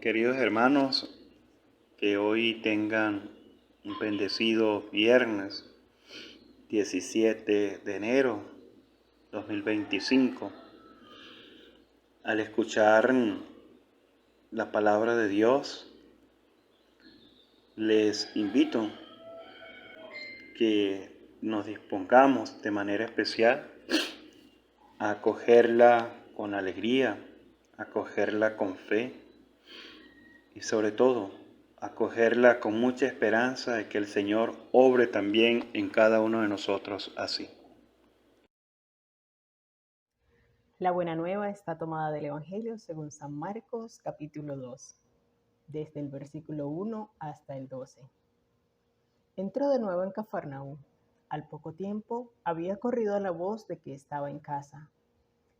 Queridos hermanos, que hoy tengan un bendecido viernes 17 de enero 2025. Al escuchar la palabra de Dios, les invito que nos dispongamos de manera especial a acogerla con alegría, a acogerla con fe y sobre todo acogerla con mucha esperanza de que el Señor obre también en cada uno de nosotros así. La buena nueva está tomada del Evangelio según San Marcos, capítulo 2, desde el versículo 1 hasta el 12. Entró de nuevo en Cafarnaúm. Al poco tiempo había corrido la voz de que estaba en casa.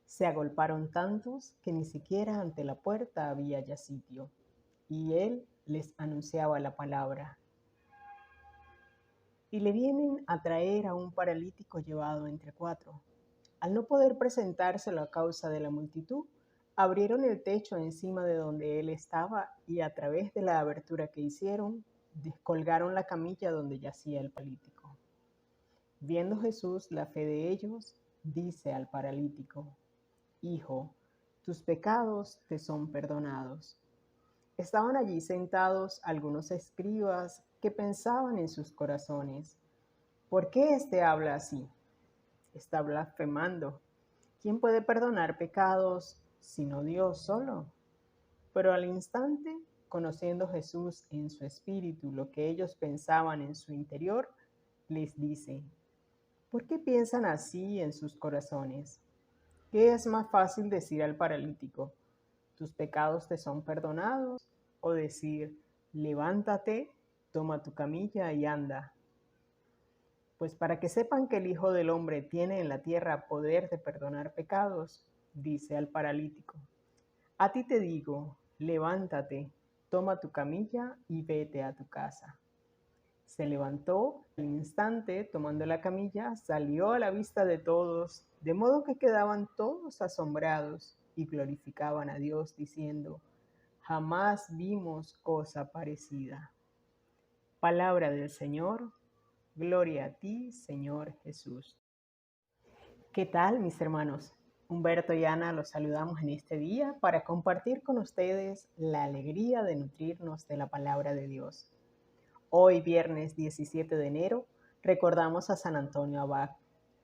Se agolparon tantos que ni siquiera ante la puerta había ya sitio, y él les anunciaba la palabra. Y le vienen a traer a un paralítico llevado entre 4. Al no poder presentárselo a causa de la multitud, abrieron el techo encima de donde él estaba y a través de la abertura que hicieron, descolgaron la camilla donde yacía el paralítico. Viendo Jesús la fe de ellos, dice al paralítico: Hijo, tus pecados te son perdonados. Estaban allí sentados algunos escribas que pensaban en sus corazones: ¿por qué éste habla así? Está blasfemando. ¿Quién puede perdonar pecados sino Dios solo? Pero al instante, conociendo Jesús en su espíritu lo que ellos pensaban en su interior, les dice: ¿por qué piensan así en sus corazones? ¿Qué es más fácil decir al paralítico: tus pecados te son perdonados? O decir: levántate, toma tu camilla y anda. Pues para que sepan que el Hijo del Hombre tiene en la tierra poder de perdonar pecados, dice al paralítico: a ti te digo, levántate, toma tu camilla y vete a tu casa. Se levantó al instante, tomando la camilla, salió a la vista de todos, de modo que quedaban todos asombrados y glorificaban a Dios diciendo: jamás vimos cosa parecida. Palabra del Señor. Gloria a ti, Señor Jesús. ¿Qué tal, mis hermanos? Humberto y Ana los saludamos en este día para compartir con ustedes la alegría de nutrirnos de la palabra de Dios. Hoy, viernes 17 de enero, recordamos a San Antonio Abad,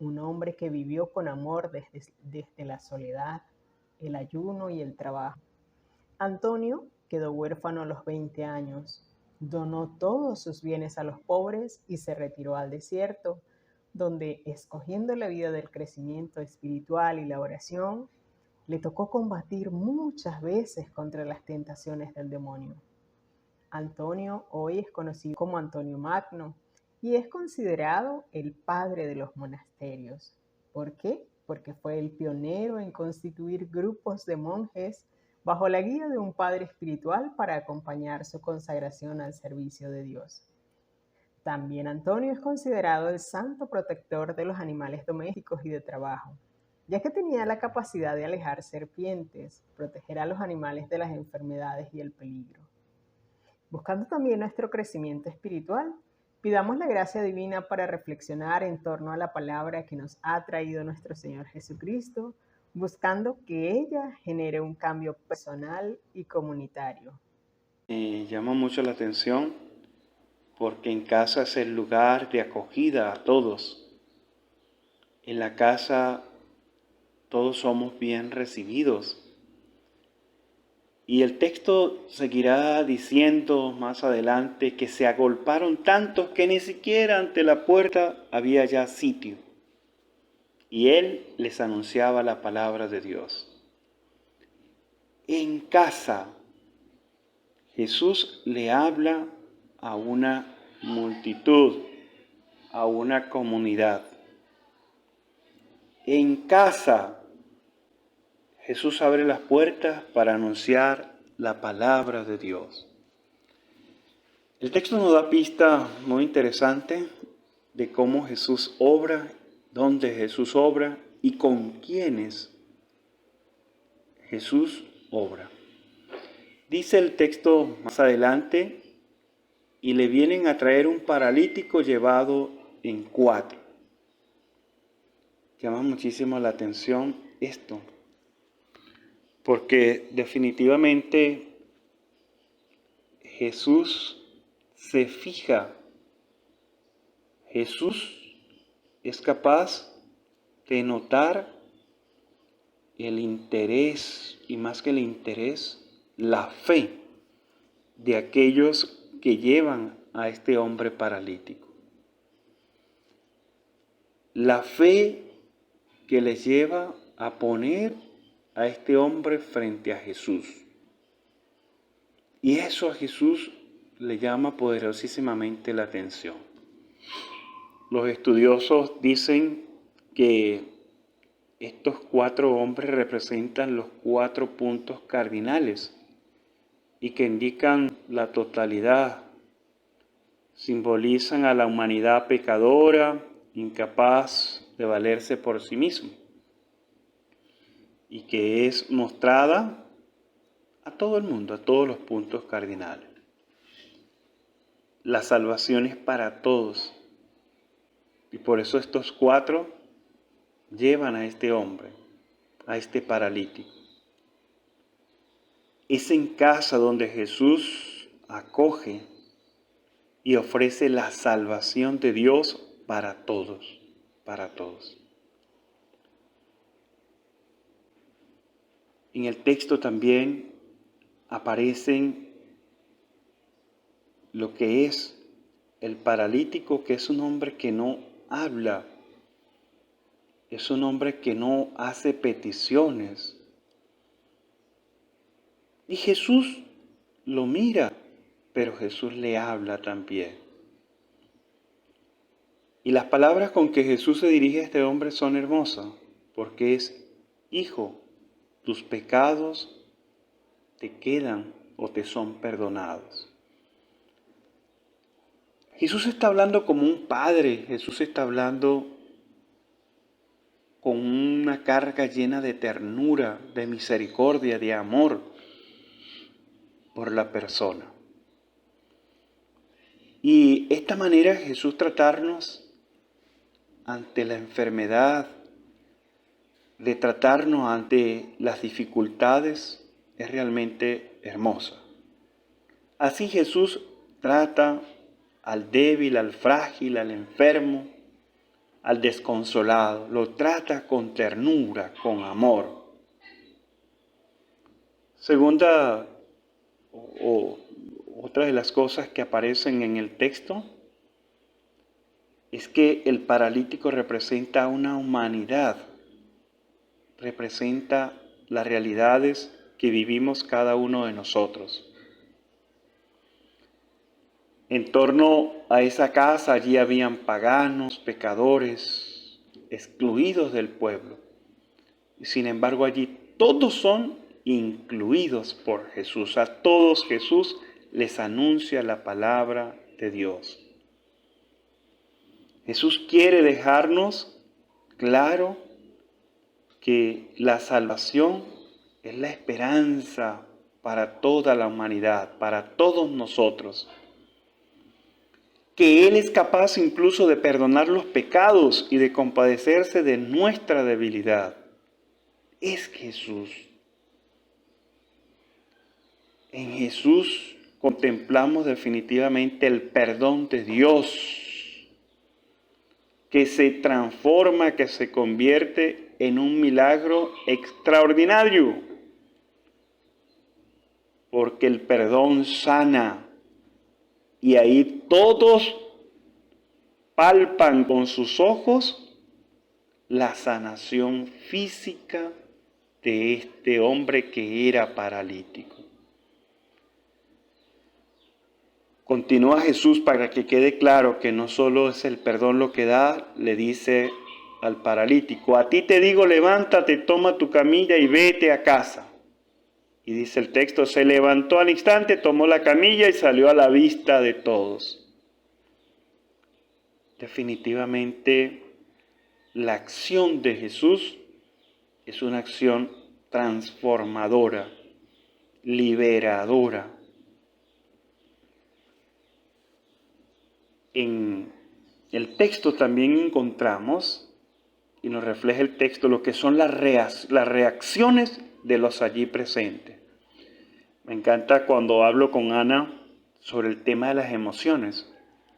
un hombre que vivió con amor desde la soledad, el ayuno y el trabajo. Antonio quedó huérfano a los 20 años, donó todos sus bienes a los pobres y se retiró al desierto, donde, escogiendo la vida del crecimiento espiritual y la oración, le tocó combatir muchas veces contra las tentaciones del demonio. Antonio hoy es conocido como Antonio Magno y es considerado el padre de los monasterios. ¿Por qué? Porque fue el pionero en constituir grupos de monjes bajo la guía de un padre espiritual para acompañar su consagración al servicio de Dios. También Antonio es considerado el santo protector de los animales domésticos y de trabajo, ya que tenía la capacidad de alejar serpientes, proteger a los animales de las enfermedades y el peligro. Buscando también nuestro crecimiento espiritual, pidamos la gracia divina para reflexionar en torno a la palabra que nos ha traído nuestro Señor Jesucristo, buscando que ella genere un cambio personal y comunitario. Me llama mucho la atención porque en casa es el lugar de acogida a todos. En la casa todos somos bien recibidos. Y el texto seguirá diciendo más adelante que se agolparon tantos que ni siquiera ante la puerta había ya sitio. Y él les anunciaba la palabra de Dios. En casa, Jesús le habla a una multitud, a una comunidad. En casa, Jesús abre las puertas para anunciar la palabra de Dios. El texto nos da pista muy interesante de cómo Jesús obra, dónde Jesús obra y con quiénes Jesús obra. Dice el texto más adelante, y le vienen a traer un paralítico llevado en 4. Llama muchísimo la atención esto, porque definitivamente Jesús se fija, Jesús es capaz de notar el interés, y más que el interés, la fe de aquellos que llevan a este hombre paralítico. La fe que les lleva a poner a este hombre frente a Jesús. Y eso a Jesús le llama poderosísimamente la atención. Los estudiosos dicen que estos 4 hombres representan los 4 puntos cardinales y que indican la totalidad, simbolizan a la humanidad pecadora, incapaz de valerse por sí mismo, y que es mostrada a todo el mundo, a todos los puntos cardinales. La salvación es para todos, y por eso estos 4 llevan a este hombre, a este paralítico. Es en casa donde Jesús acoge y ofrece la salvación de Dios para todos, para todos. En el texto también aparecen lo que es el paralítico, que es un hombre que no habla, es un hombre que no hace peticiones. Y Jesús lo mira, pero Jesús le habla también. Y las palabras con que Jesús se dirige a este hombre son hermosas, porque es: hijo, tus pecados te quedan o te son perdonados. Jesús está hablando como un padre, Jesús está hablando con una carga llena de ternura, de misericordia, de amor por la persona. Y esta manera de Jesús tratarnos ante la enfermedad, de tratarnos ante las dificultades, es realmente hermosa. Así Jesús trata al débil, al frágil, al enfermo, al desconsolado. Lo trata con ternura, con amor. Segunda o otra de las cosas que aparecen en el texto es que el paralítico representa una humanidad, representa las realidades que vivimos cada uno de nosotros. En torno a esa casa allí habían paganos, pecadores, excluidos del pueblo. Y sin embargo allí todos son incluidos por Jesús. A todos Jesús les anuncia la palabra de Dios. Jesús quiere dejarnos claro que la salvación es la esperanza para toda la humanidad, para todos nosotros. Que Él es capaz incluso de perdonar los pecados y de compadecerse de nuestra debilidad. Es Jesús. En Jesús contemplamos definitivamente el perdón de Dios, que se transforma, que se convierte en un milagro extraordinario, porque el perdón sana, y ahí todos palpan con sus ojos la sanación física de este hombre que era paralítico. Continúa Jesús para que quede claro que no solo es el perdón lo que da, le dice al paralítico: a ti te digo, levántate, toma tu camilla y vete a casa. Y dice el texto: se levantó al instante, tomó la camilla y salió a la vista de todos. Definitivamente, la acción de Jesús es una acción transformadora, liberadora. En el texto también encontramos, y nos refleja el texto, lo que son las reacciones de los allí presentes. Me encanta cuando hablo con Ana sobre el tema de las emociones.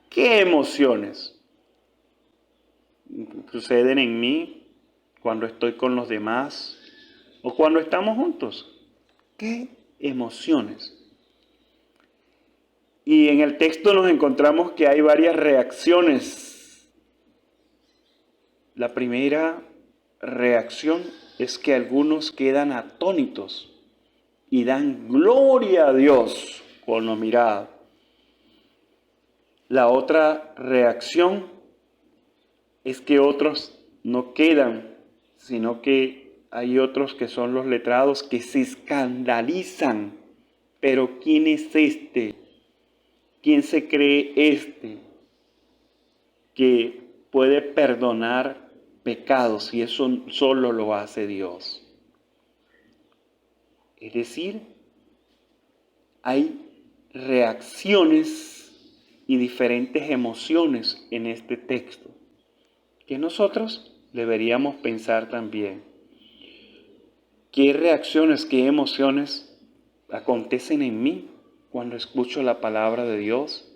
¿Qué emociones suceden en mí cuando estoy con los demás o cuando estamos juntos? ¿Qué emociones? Y en el texto nos encontramos que hay varias reacciones. La primera reacción es que algunos quedan atónitos y dan gloria a Dios con la mirada. La otra reacción es que otros no quedan, sino que hay otros que son los letrados que se escandalizan. Pero ¿quién es este? ¿Quién se cree este que puede perdonar pecados y eso solo lo hace Dios? Es decir, hay reacciones y diferentes emociones en este texto que nosotros deberíamos pensar también. ¿Qué reacciones, qué emociones acontecen en mí cuando escucho la palabra de Dios?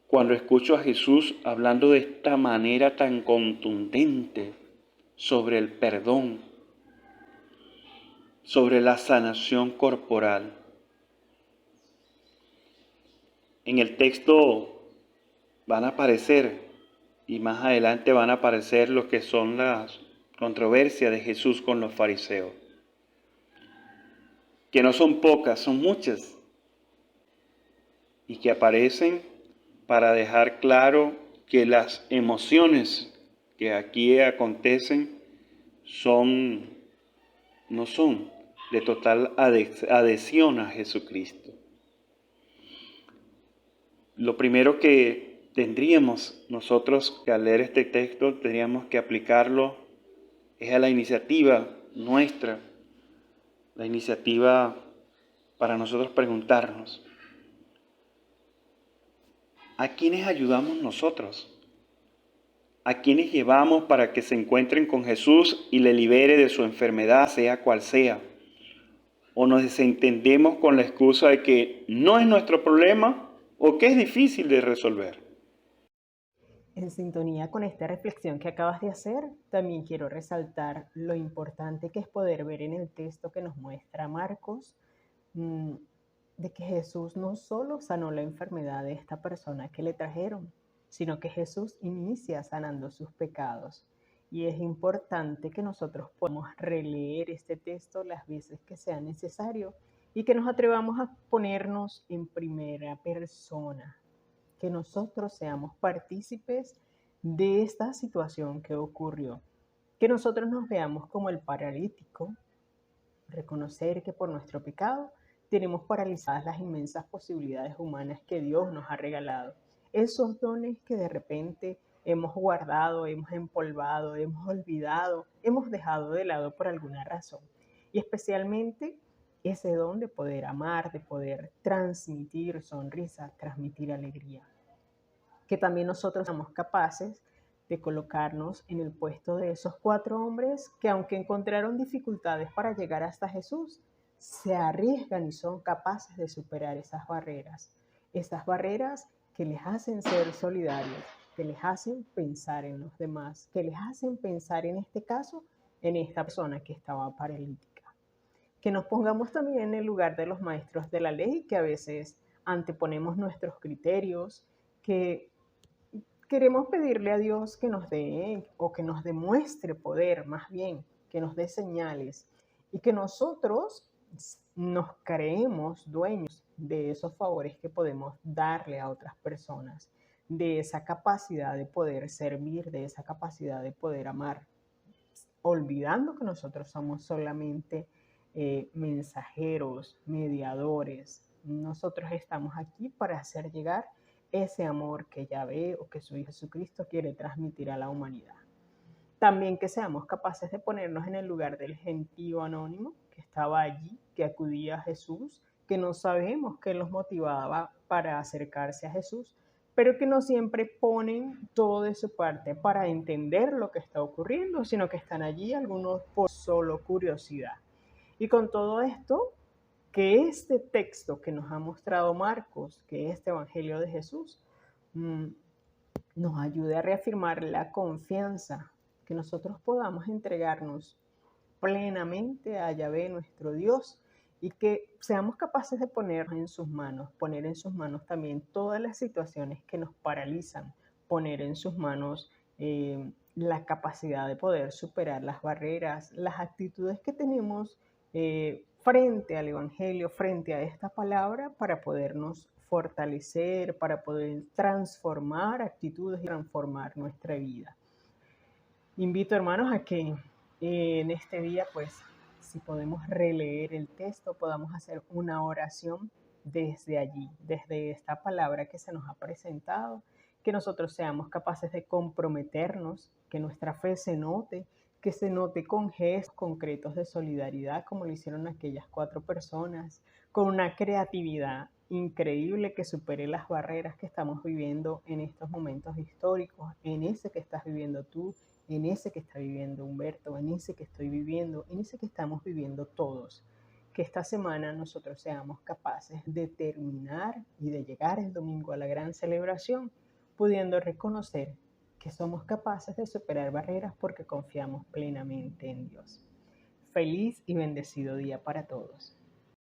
Cuando escucho a Jesús hablando de esta manera tan contundente sobre el perdón, sobre la sanación corporal. En el texto van a aparecer, y más adelante van a aparecer lo que son las controversias de Jesús con los fariseos. Que no son pocas, son muchas. Y que aparecen para dejar claro que las emociones que aquí acontecen no son de total adhesión a Jesucristo. Lo primero que tendríamos nosotros que al leer este texto, tendríamos que aplicarlo es a la iniciativa nuestra, la iniciativa para nosotros preguntarnos, ¿a quiénes ayudamos nosotros? ¿A quiénes llevamos para que se encuentren con Jesús y le libere de su enfermedad, sea cual sea? ¿O nos desentendemos con la excusa de que no es nuestro problema o que es difícil de resolver? En sintonía con esta reflexión que acabas de hacer, también quiero resaltar lo importante que es poder ver en el texto que nos muestra Marcos, de que Jesús no solo sanó la enfermedad de esta persona que le trajeron, sino que Jesús inicia sanando sus pecados. Y es importante que nosotros podamos releer este texto las veces que sea necesario y que nos atrevamos a ponernos en primera persona, que nosotros seamos partícipes de esta situación que ocurrió, que nosotros nos veamos como el paralítico, reconocer que por nuestro pecado tenemos paralizadas las inmensas posibilidades humanas que Dios nos ha regalado, esos dones que de repente hemos guardado, hemos empolvado, hemos olvidado, hemos dejado de lado por alguna razón. Y especialmente ese don de poder amar, de poder transmitir sonrisa, transmitir alegría. Que también nosotros somos capaces de colocarnos en el puesto de esos 4 hombres que, aunque encontraron dificultades para llegar hasta Jesús, se arriesgan y son capaces de superar esas barreras que les hacen ser solidarios, que les hacen pensar en los demás, que les hacen pensar en este caso en esta persona que estaba paralítica. Que nos pongamos también en el lugar de los maestros de la ley, que a veces anteponemos nuestros criterios, que queremos pedirle a Dios que nos dé o que nos demuestre poder, más bien, que nos dé señales y que nosotros nos creemos dueños de esos favores que podemos darle a otras personas, de esa capacidad de poder servir, de esa capacidad de poder amar, olvidando que nosotros somos solamente mensajeros, mediadores. Nosotros estamos aquí para hacer llegar ese amor que Yahvé o que su Hijo Jesucristo quiere transmitir a la humanidad. También que seamos capaces de ponernos en el lugar del gentío anónimo que estaba allí, que acudía a Jesús, que no sabemos qué los motivaba para acercarse a Jesús, pero que no siempre ponen todo de su parte para entender lo que está ocurriendo, sino que están allí algunos por solo curiosidad. Y con todo esto, que este texto que nos ha mostrado Marcos, que este Evangelio de Jesús, nos ayude a reafirmar la confianza, que nosotros podamos entregarnos plenamente a Yahvé, nuestro Dios, y que seamos capaces de poner en sus manos también todas las situaciones que nos paralizan, poner en sus manos la capacidad de poder superar las barreras, las actitudes que tenemos frente al Evangelio, frente a esta palabra, para podernos fortalecer, para poder transformar actitudes y transformar nuestra vida. Invito, hermanos, a que en este día, pues, si podemos releer el texto, podamos hacer una oración desde allí, desde esta palabra que se nos ha presentado, que nosotros seamos capaces de comprometernos, que nuestra fe se note, que se note con gestos concretos de solidaridad, como lo hicieron aquellas 4 personas, con una creatividad increíble que supere las barreras que estamos viviendo en estos momentos históricos, en ese que estás viviendo tú, en ese que está viviendo Humberto, en ese que estoy viviendo, en ese que estamos viviendo todos. Que esta semana nosotros seamos capaces de terminar y de llegar el domingo a la gran celebración, pudiendo reconocer que somos capaces de superar barreras porque confiamos plenamente en Dios. Feliz y bendecido día para todos.